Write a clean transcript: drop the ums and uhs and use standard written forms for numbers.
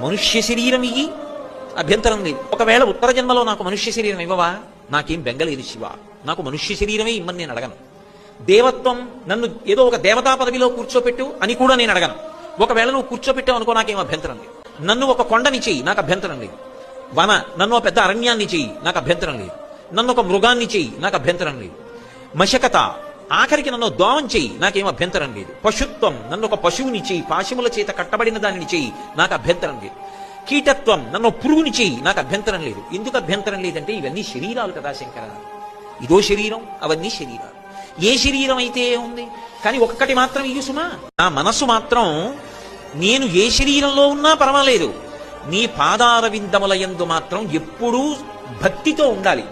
మనుష్య శరీరం ఇయ్యి, అభ్యంతరం లేదు. ఒకవేళ ఉత్తర జన్మలో నాకు మనుష్య శరీరం ఇవ్వవా, నాకేం బెంగలేదు శివ, నాకు మనుష్య శరీరమే ఇమ్మని నేను అడగను. దేవత్వం, నన్ను ఏదో ఒక దేవతా పదవిలో కూర్చోపెట్టు అని కూడా నేను అడగను. ఒకవేళ నువ్వు కూర్చోపెట్టావు అనుకో, నాకేం అభ్యంతరం లేదు. నన్ను ఒక కొండని చెయ్యి, నాకు అభ్యంతరం లేదు. నన్ను ఒక పెద్ద అరణ్యాన్ని చెయ్యి, నాకు అభ్యంతరం లేదు. నన్ను ఒక మృగాన్ని చెయ్యి, నాకు అభ్యంతరం లేదు. మశకత, ఆఖరికి నన్ను దోమం చెయ్యి, నాకేం అభ్యంతరం లేదు. పశుత్వం, నన్ను ఒక పశువుని చెయ్యి, పాశముల చేత కట్టబడిన దానిని చెయ్యి, నాకు అభ్యంతరం లేదు. కీటత్వం, నన్ను పురుగుని చెయ్యి, నాకు అభ్యంతరం లేదు. ఎందుకు అభ్యంతరం లేదంటే ఇవన్నీ శరీరాలు కదా శంకర. ఇదో శరీరం, అవన్నీ శరీరాలు. ఏ శరీరం అయితే ఉంది, కానీ ఒక్కటి మాత్రం ఇయ్యు సుమా. నా మనస్సు మాత్రం నేను ఏ శరీరంలో ఉన్నా పర్వాలేదు, నీ పాదార విందముల యందు మాత్రం ఎప్పుడూ భక్తితో ఉండాలి.